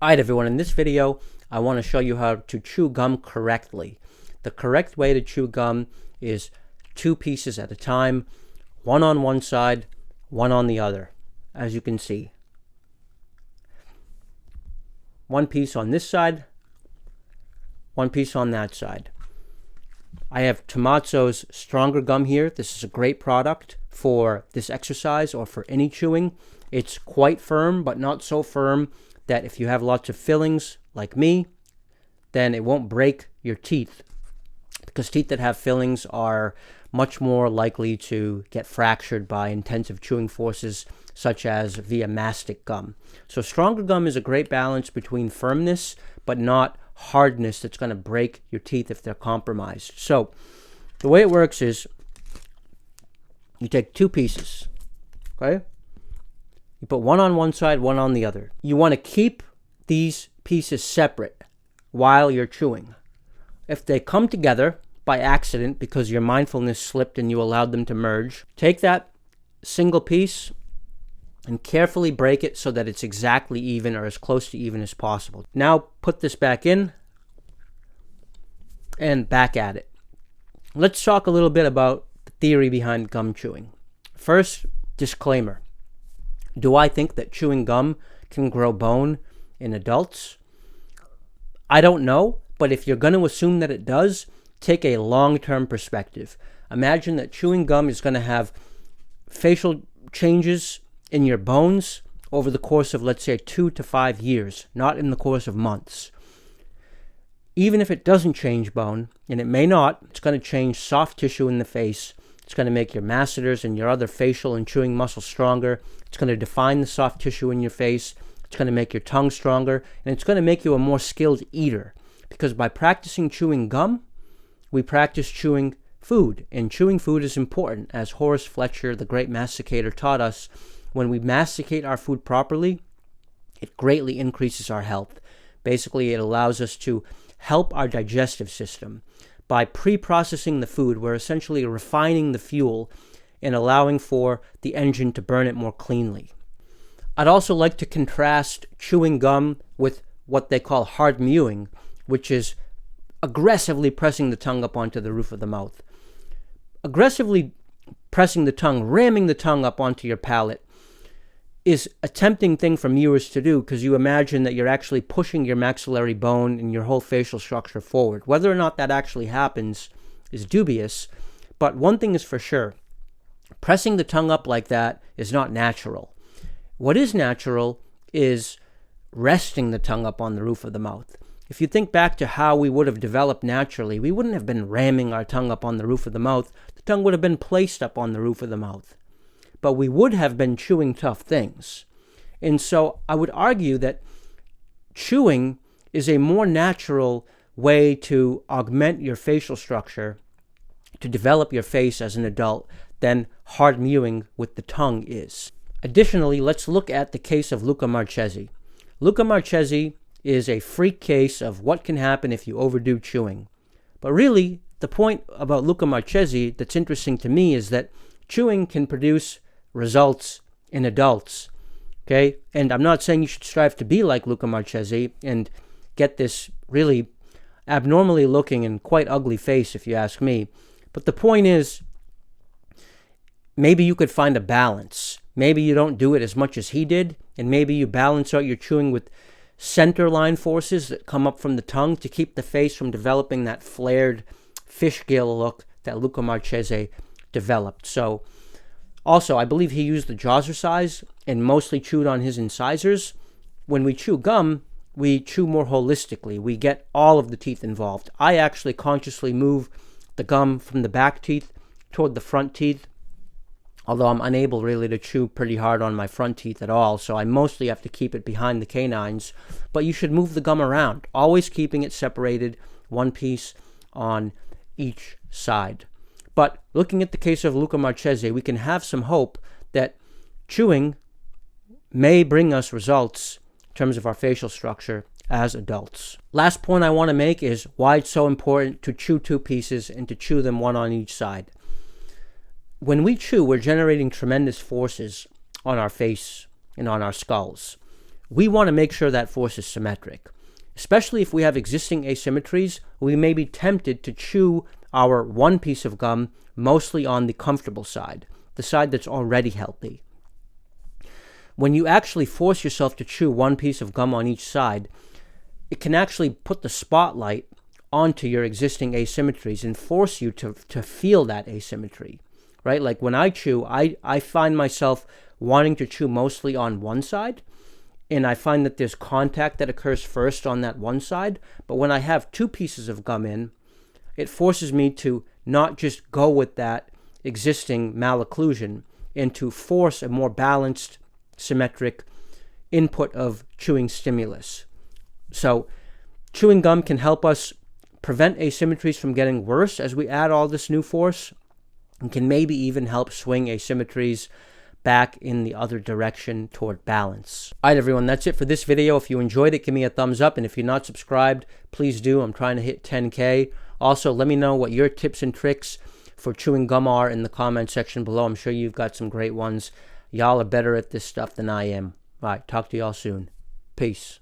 Alright everyone, in this video I want to show you how to chew gum correctly. The correct way to chew gum is 2 pieces at a time, one on one side, one on the other, as you can see. One piece on this side, one piece on that side. I have Tomatso's Stronger Gum here. This is a great product for this exercise or for any chewing. It's quite firm, but not so firm that if you have lots of fillings like me, then it won't break your teeth, because teeth that have fillings are much more likely to get fractured by intensive chewing forces such as via mastic gum. So Stronger Gum is a great balance between firmness but not hardness that's going to break your teeth if they're compromised. So the way it works is you take 2 pieces, okay? You put one on one side, one on the other. You want to keep these pieces separate while you're chewing. If they come together by accident because your mindfulness slipped and you allowed them to merge, take that single piece and carefully break it so that it's exactly even or as close to even as possible. Now put this back in and back at it. Let's talk a little bit about the theory behind gum chewing. First, disclaimer. Do I think that chewing gum can grow bone in adults? I don't know, but if you're going to assume that it does, take a long-term perspective. Imagine that chewing gum is going to have facial changes in your bones over the course of, let's say, 2 to 5 years, not in the course of months. Even if it doesn't change bone, and it may not, it's going to change soft tissue in the face. It's going to make your masseters and your other facial and chewing muscles stronger. It's going to define the soft tissue in your face. It's going to make your tongue stronger. And it's going to make you a more skilled eater. Because by practicing chewing gum, we practice chewing food. And chewing food is important. As Horace Fletcher, the great masticator, taught us, when we masticate our food properly, it greatly increases our health. Basically, it allows us to help our digestive system. By pre-processing the food, we're essentially refining the fuel and allowing for the engine to burn it more cleanly. I'd also like to contrast chewing gum with what they call hard mewing, which is aggressively pressing the tongue up onto the roof of the mouth. Aggressively pressing the tongue, ramming the tongue up onto your palate, is a tempting thing for mewers to do because you imagine that you're actually pushing your maxillary bone and your whole facial structure forward. Whether or not that actually happens is dubious, but one thing is for sure. Pressing the tongue up like that is not natural. What is natural is resting the tongue up on the roof of the mouth. If you think back to how we would have developed naturally, we wouldn't have been ramming our tongue up on the roof of the mouth. The tongue would have been placed up on the roof of the mouth. But we would have been chewing tough things. And so I would argue that chewing is a more natural way to augment your facial structure, to develop your face as an adult, than hard mewing with the tongue is. Additionally, let's look at the case of Luca Marchesi. Luca Marchesi is a freak case of what can happen if you overdo chewing. But really, the point about Luca Marchesi that's interesting to me is that chewing can produce results in adults, okay? And I'm not saying you should strive to be like Luca Marchesi and get this really abnormally looking and quite ugly face, if you ask me. But the point is, maybe you could find a balance. Maybe you don't do it as much as he did, and maybe you balance out your chewing with center line forces that come up from the tongue to keep the face from developing that flared fish gill look that Luca Marchesi developed. So, also, I believe he used the Jazzercise and mostly chewed on his incisors. When we chew gum, we chew more holistically. We get all of the teeth involved. I actually consciously move the gum from the back teeth toward the front teeth, although I'm unable really to chew pretty hard on my front teeth at all, so I mostly have to keep it behind the canines. But you should move the gum around, always keeping it separated, one piece on each side. But looking at the case of Luca Marchesi, we can have some hope that chewing may bring us results in terms of our facial structure as adults. Last point I want to make is why it's so important to chew 2 pieces and to chew them one on each side. When we chew, we're generating tremendous forces on our face and on our skulls. we want to make sure that force is symmetric. Especially if we have existing asymmetries, we may be tempted to chew our one piece of gum mostly on the comfortable side, the side that's already healthy. When you actually force yourself to chew one piece of gum on each side, it can actually put the spotlight onto your existing asymmetries and force you to feel that asymmetry, right? Like when I chew, I find myself wanting to chew mostly on one side, and I find that there's contact that occurs first on that one side. But when I have two pieces of gum in, it forces me to not just go with that existing malocclusion and to force a more balanced, symmetric input of chewing stimulus. So chewing gum can help us prevent asymmetries from getting worse as we add all this new force, and can maybe even help swing asymmetries back in the other direction toward balance. All right, everyone, that's it for this video. If you enjoyed it, give me a thumbs up, and if you're not subscribed, please do. I'm trying to hit 10K. Also, let me know what your tips and tricks for chewing gum are in the comment section below. I'm sure you've got some great ones. Y'all are better at this stuff than I am. All right, talk to y'all soon. Peace.